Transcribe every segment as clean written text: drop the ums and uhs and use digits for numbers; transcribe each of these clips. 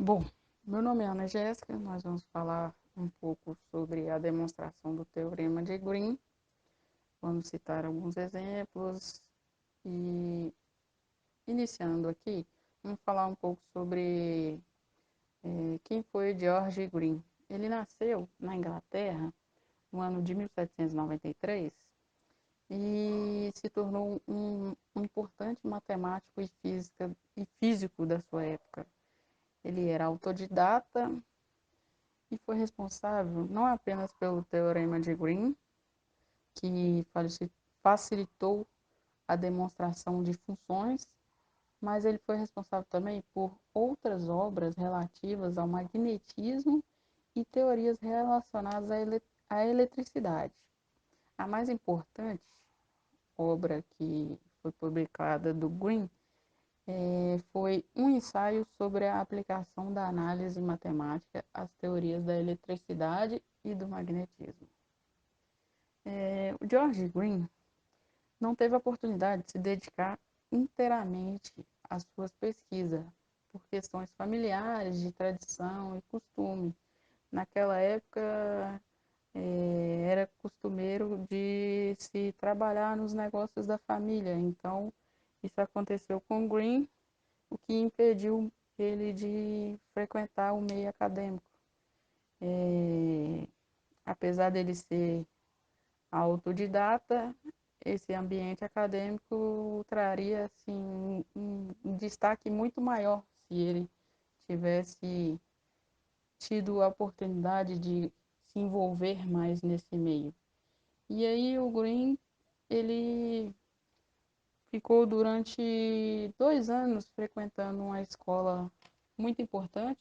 Bom, meu nome é Ana Jéssica, nós vamos falar um pouco sobre a demonstração do Teorema de Green. Vamos citar alguns exemplos e, iniciando aqui, vamos falar um pouco sobre quem foi George Green. Ele nasceu na Inglaterra no ano de 1793 e se tornou um importante matemático e físico da sua época. Ele era autodidata e foi responsável não apenas pelo Teorema de Green, que facilitou a demonstração de funções, mas ele foi responsável também por outras obras relativas ao magnetismo e teorias relacionadas à eletricidade. A mais importante obra que foi publicada do Green foi um ensaio sobre a aplicação da análise matemática às teorias da eletricidade e do magnetismo. O George Green não teve a oportunidade de se dedicar inteiramente às suas pesquisas, por questões familiares, de tradição e costume. Naquela época, era costumeiro de se trabalhar nos negócios da família, então isso aconteceu com Green, o que impediu ele de frequentar o meio acadêmico. Apesar dele ser autodidata, esse ambiente acadêmico traria assim, um destaque muito maior se ele tivesse tido a oportunidade de se envolver mais nesse meio. E aí o Green, ele ficou durante 2 anos frequentando uma escola muito importante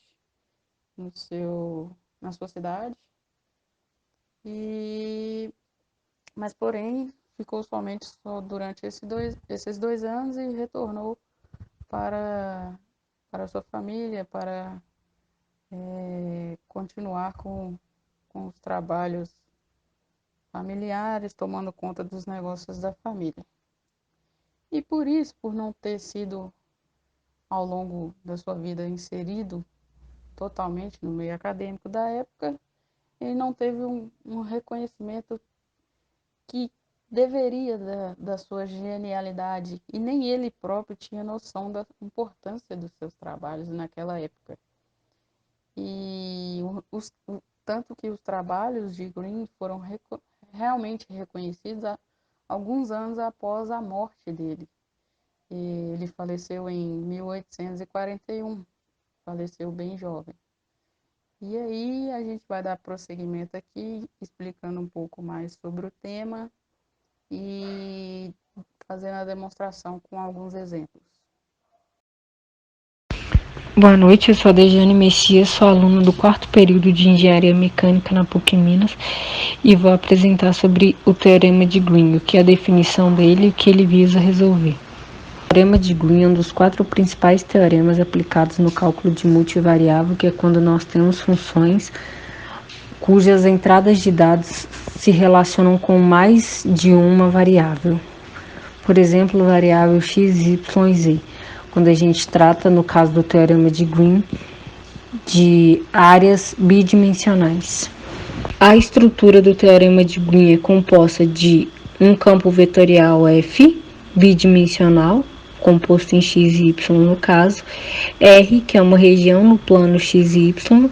na sua cidade, e mas porém ficou somente só durante esses 2 anos e retornou para, para a sua família, para continuar com os trabalhos familiares, tomando conta dos negócios da família. E por isso, por não ter sido ao longo da sua vida inserido totalmente no meio acadêmico da época, ele não teve um reconhecimento que deveria da sua genialidade, e nem ele próprio tinha noção da importância dos seus trabalhos naquela época. E tanto que os trabalhos de Green foram realmente reconhecidos alguns anos após a morte dele. E ele faleceu em 1841, faleceu bem jovem. E aí a gente vai dar prosseguimento aqui, explicando um pouco mais sobre o tema e fazendo a demonstração com alguns exemplos. Boa noite, eu sou a Dejane Messias, sou aluna do 4º período de Engenharia Mecânica na PUC Minas e vou apresentar sobre o Teorema de Green, o que é a definição dele e o que ele visa resolver. O Teorema de Green é um dos 4 principais teoremas aplicados no cálculo de multivariável, que é quando nós temos funções cujas entradas de dados se relacionam com mais de uma variável. Por exemplo, variável x, y e z. Quando a gente trata, no caso do Teorema de Green, de áreas bidimensionais. A estrutura do Teorema de Green é composta de um campo vetorial F, bidimensional, composto em x e y no caso, R, que é uma região no plano x e y,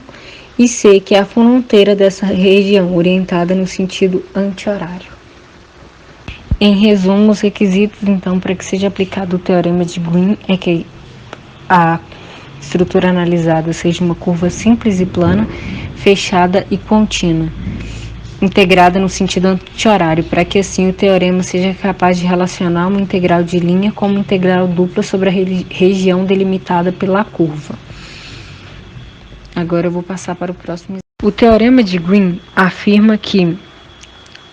e C, que é a fronteira dessa região, orientada no sentido anti-horário. Em resumo, os requisitos, então, para que seja aplicado o Teorema de Green é que a estrutura analisada seja uma curva simples e plana, fechada e contínua, integrada no sentido anti-horário, para que assim o teorema seja capaz de relacionar uma integral de linha com uma integral dupla sobre a região delimitada pela curva. Agora eu vou passar para o próximo. O Teorema de Green afirma que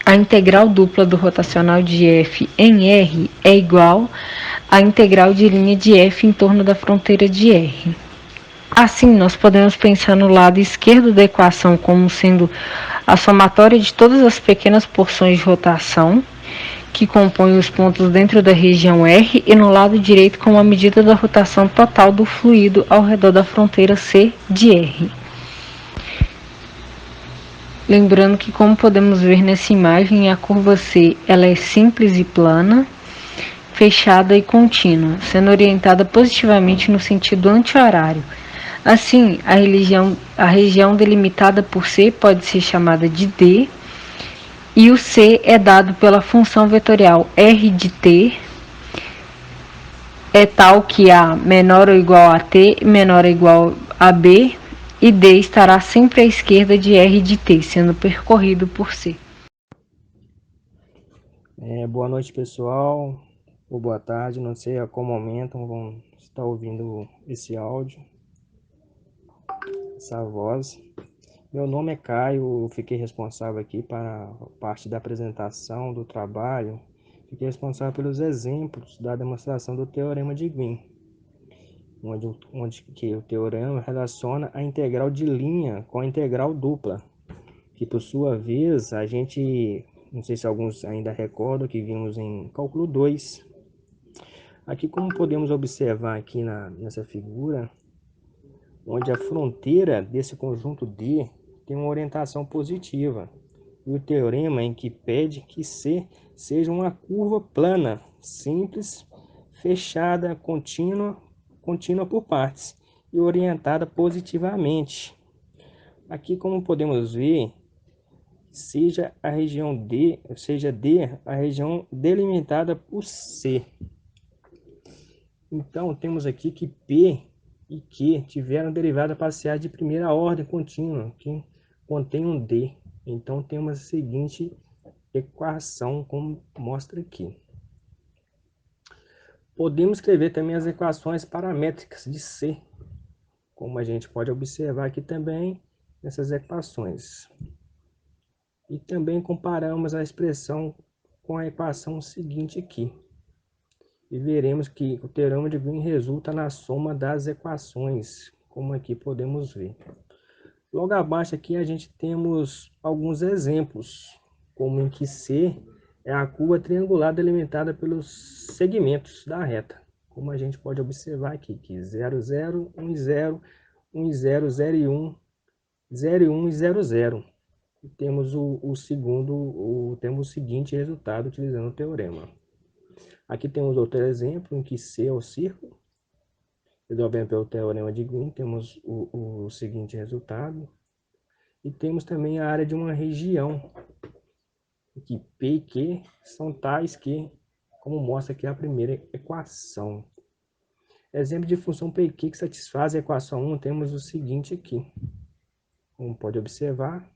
a integral dupla do rotacional de f em R é igual à integral de linha de f em torno da fronteira de R. Assim, nós podemos pensar no lado esquerdo da equação como sendo a somatória de todas as pequenas porções de rotação que compõem os pontos dentro da região R, e no lado direito com a medida da rotação total do fluido ao redor da fronteira C de R. Lembrando que, como podemos ver nessa imagem, a curva C ela é simples e plana, fechada e contínua, sendo orientada positivamente no sentido anti-horário. Assim, a região delimitada por C pode ser chamada de D, e o C é dado pela função vetorial R de T é tal que A menor ou igual a T menor ou igual a B, e D estará sempre à esquerda de R de T, sendo percorrido por C. Boa noite, pessoal, ou boa tarde, não sei a qual momento vão estar ouvindo esse áudio, essa voz. Meu nome é Caio, fiquei responsável aqui para a parte da apresentação do trabalho, fiquei responsável pelos exemplos da demonstração do Teorema de Green, onde que o teorema relaciona a integral de linha com a integral dupla, que por sua vez a gente, não sei se alguns ainda recordam, que vimos em cálculo 2. Aqui, como podemos observar aqui nessa figura, onde a fronteira desse conjunto D tem uma orientação positiva, e o teorema em que pede que C seja uma curva plana, simples, fechada, contínua por partes e orientada positivamente. Aqui, como podemos ver, seja D a região delimitada por C. Então, temos aqui que P e Q tiveram derivada parciais de primeira ordem contínua, que contém um D. Então, temos a seguinte equação, como mostra aqui. Podemos escrever também as equações paramétricas de C, como a gente pode observar aqui também nessas equações. E também comparamos a expressão com a equação seguinte aqui. E veremos que o teorema de Green resulta na soma das equações, como aqui podemos ver. Logo abaixo aqui a gente temos alguns exemplos, como em que C é a curva triangular delimitada pelos segmentos da reta, como a gente pode observar aqui, que 0, 0, 1, 0, 1, 0, 0 e 1, 0 e 1 e 0, 0. E temos temos o seguinte resultado utilizando o teorema. Aqui temos outro exemplo em que C é o círculo. Resolvendo pelo teorema de Green, temos o seguinte resultado. E temos também a área de uma região, que P e Q são tais que, como mostra aqui a primeira equação. Exemplo de função P e Q que satisfaz a equação 1, temos o seguinte aqui. Como pode observar,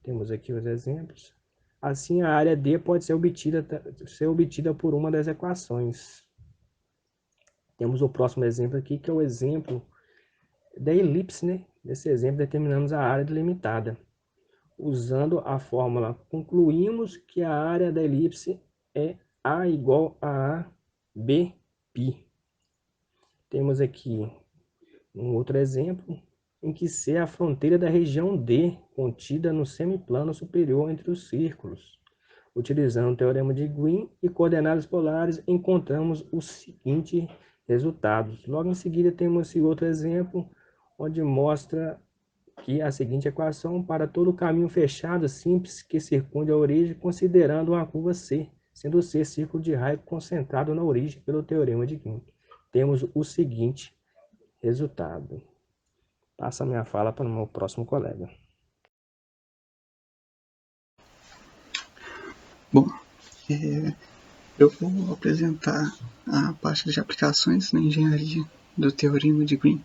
temos aqui os exemplos. Assim, a área D pode ser obtida por uma das equações. Temos o próximo exemplo aqui, que é o exemplo da elipse, né? Nesse exemplo, determinamos a área delimitada. Usando a fórmula, concluímos que a área da elipse é A igual a B π. Temos aqui um outro exemplo, em que C é a fronteira da região D, contida no semiplano superior entre os círculos. Utilizando o teorema de Green e coordenadas polares, encontramos os seguintes resultados. Logo em seguida, temos esse outro exemplo, onde mostra que a seguinte equação para todo o caminho fechado simples que circunde a origem, considerando uma curva C, sendo C círculo de raio concentrado na origem pelo teorema de Green. Temos o seguinte resultado. Passo a minha fala para o meu próximo colega. Bom, eu vou apresentar a parte de aplicações na engenharia do teorema de Green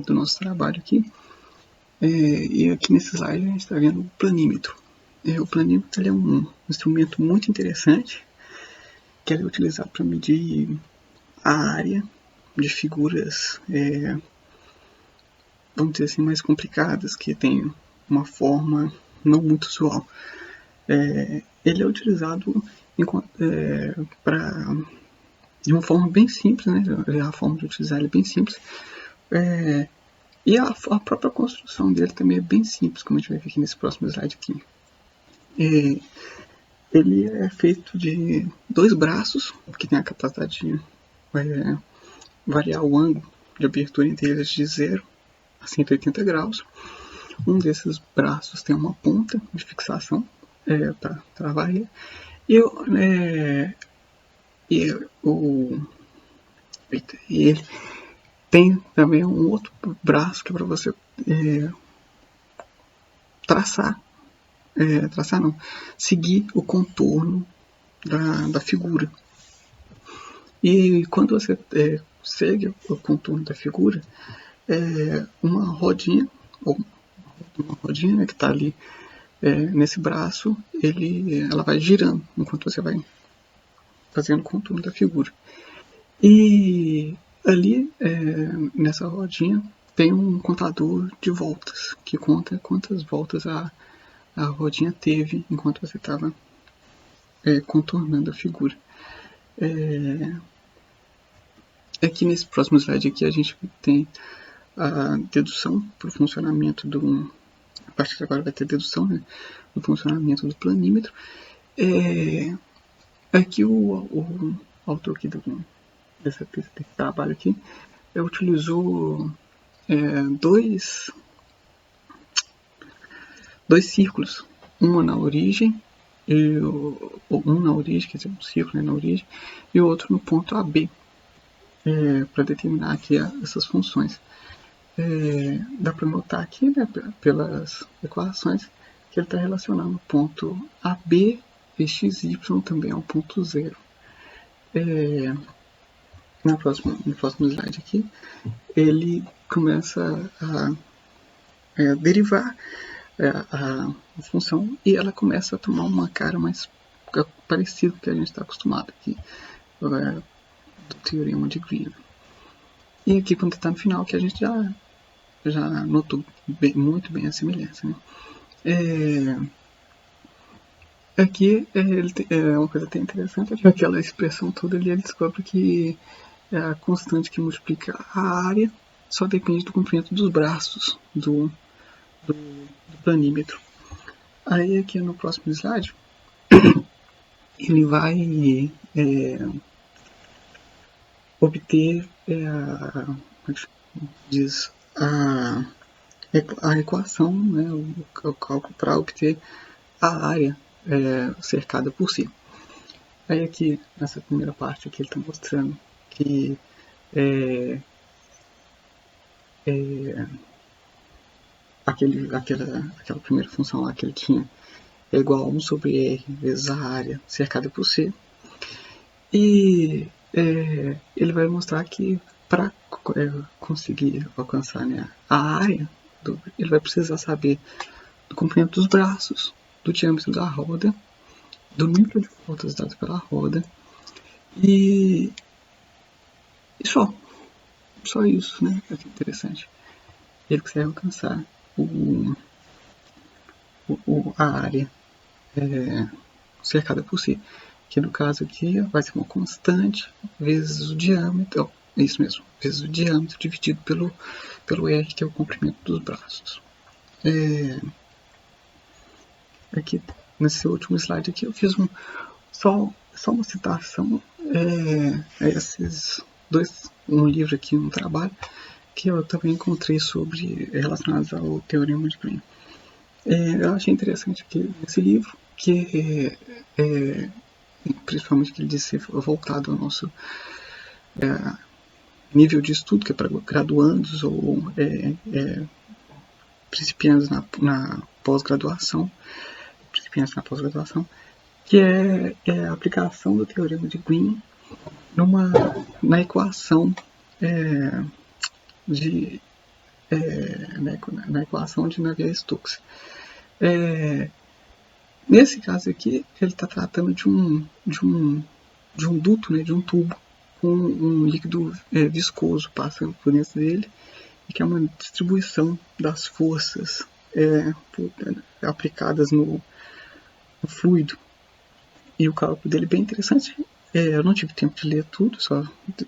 do nosso trabalho aqui. E aqui nesse slide a gente está vendo o planímetro. O planímetro é um instrumento muito interessante que é utilizado para medir a área de figuras, vamos dizer assim, mais complicadas, que tem uma forma não muito usual. Ele é utilizado de uma forma bem simples, né? A forma de utilizar ele é bem simples. E a própria construção dele também é bem simples, como a gente vai ver aqui nesse próximo slide aqui. Ele é feito de 2 braços, que tem a capacidade de variar o ângulo de abertura entre eles de 0 a 180 graus. Um desses braços tem uma ponta de fixação para travar ele. E ele tem também um outro braço que é para você seguir o contorno da figura. E quando você segue o contorno da figura, uma rodinha que está ali nesse braço, ela vai girando enquanto você vai fazendo o contorno da figura. E ali, nessa rodinha, tem um contador de voltas, que conta quantas voltas a rodinha teve enquanto você estava contornando a figura. Aqui nesse próximo slide aqui a gente tem a dedução para o funcionamento do... A partir de agora vai ter dedução, né, do funcionamento do planímetro. Aqui o autor aqui desse trabalho aqui utilizou dois círculos, um na origem, quer dizer, um círculo na origem, e o outro no ponto AB, para determinar aqui essas funções. Dá para notar aqui, né, pelas equações, que ele está relacionando o ponto AB e XY também ao ponto 0. No próximo slide aqui, ele começa a derivar a função e ela começa a tomar uma cara mais parecida com o que a gente está acostumado aqui do teorema de Green. E aqui, quando está no final, que a gente já notou muito bem a semelhança, né? Aqui é uma coisa até interessante, que aquela expressão toda ali, ele descobre que a constante que multiplica a área só depende do comprimento dos braços do planímetro. Aí aqui no próximo slide, ele vai obter a equação, né, o cálculo para obter a área cercada por si. Aí aqui, nessa primeira parte aqui, ele está mostrando que aquela primeira função lá que ele tinha é igual a 1 sobre R vezes a área cercada por C. E ele vai mostrar que para conseguir alcançar, né, a área, ele vai precisar saber do comprimento dos braços, do diâmetro da roda, do número de voltas dadas pela roda e só isso, né? É interessante. Ele consegue alcançar a área cercada por si, que no caso aqui vai ser uma constante vezes o diâmetro, isso mesmo, vezes o diâmetro dividido pelo R, que é o comprimento dos braços. Aqui nesse último slide aqui eu fiz só uma citação a esses dois, um livro aqui, um trabalho que eu também encontrei relacionados ao teorema de Green. Eu achei interessante aqui nesse livro que principalmente que ele disse ser voltado ao nosso nível de estudo, que é para graduandos ou principiantes na pós-graduação, que é a aplicação do teorema de Green na equação na equação de Navier-Stokes. Nesse caso aqui, ele está tratando de um duto, né, de um tubo com um líquido viscoso passando por dentro dele, e que é uma distribuição das forças aplicadas no fluido. E o cálculo dele é bem interessante. Eu não tive tempo de ler tudo, só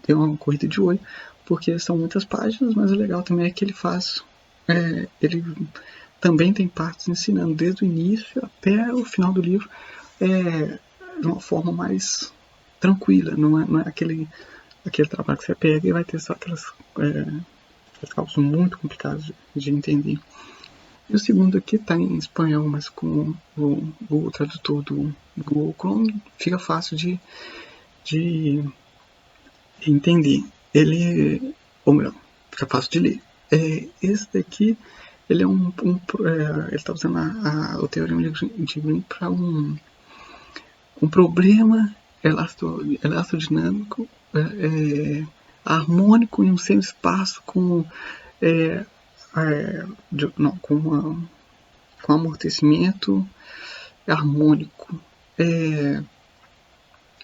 dei uma corrida de olho, porque são muitas páginas, mas o legal também é que ele faz... ele também tem partes ensinando desde o início até o final do livro de uma forma mais tranquila, não é aquele trabalho que você pega e vai ter só aqueles cálculos muito complicados de entender. E o segundo aqui está em espanhol, mas com o Google Tradutor do Google Chrome fica fácil de entender. Ou melhor, fica fácil de ler. Esse daqui, ele ele está usando o teorema de Green para um problema elastodinâmico harmônico em um semi-espaço com amortecimento harmônico.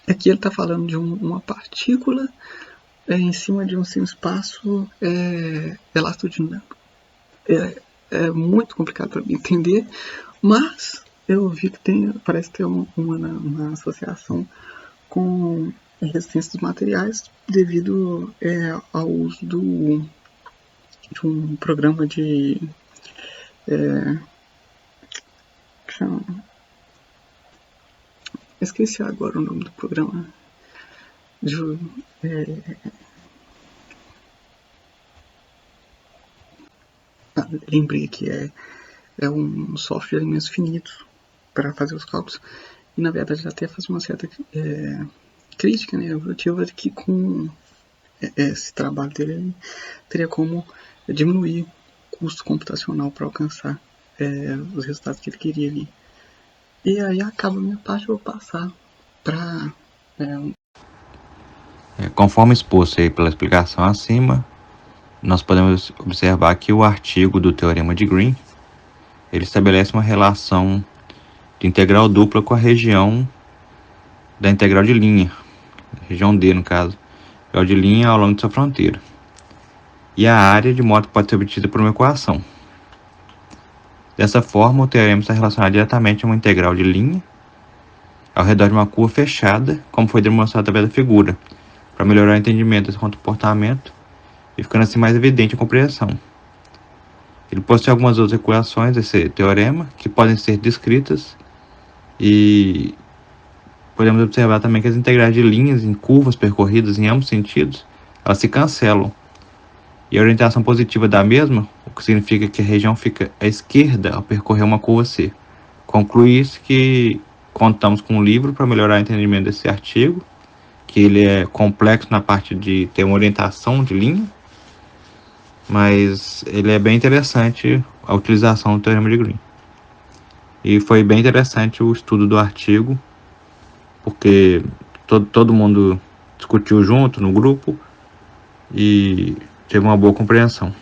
Aqui ele está falando de uma partícula em cima de um semi-espaço elastodinâmico. É muito complicado para entender, mas eu vi que parece ter uma associação com resistência dos materiais devido ao uso de um programa de esqueci agora o nome do programa lembrei que é um software imenso finito para fazer os cálculos, e na verdade até faz uma certa crítica, né, evolutiva, de que com esse trabalho dele ele teria como diminuir o custo computacional para alcançar os resultados que ele queria ali. E aí acaba a minha parte, eu vou passar para conforme exposto aí pela explicação acima, nós podemos observar que o artigo do Teorema de Green, ele estabelece uma relação de integral dupla com a região da integral de linha, região D no caso, integral de linha ao longo de sua fronteira, e a área de modo que pode ser obtida por uma equação. Dessa forma, o teorema está relacionado diretamente a uma integral de linha ao redor de uma curva fechada, como foi demonstrado através da figura, para melhorar o entendimento desse comportamento e ficando assim mais evidente a compreensão. Ele possui algumas outras equações desse teorema que podem ser descritas, e podemos observar também que as integrais de linhas em curvas percorridas em ambos sentidos, elas se cancelam, e a orientação positiva da mesma, o que significa que a região fica à esquerda ao percorrer uma curva C. Conclui-se que contamos com um livro para melhorar o entendimento desse artigo, que ele é complexo na parte de ter uma orientação de linha, mas ele é bem interessante a utilização do Teorema de Green. E foi bem interessante o estudo do artigo, porque todo mundo discutiu junto no grupo e teve uma boa compreensão.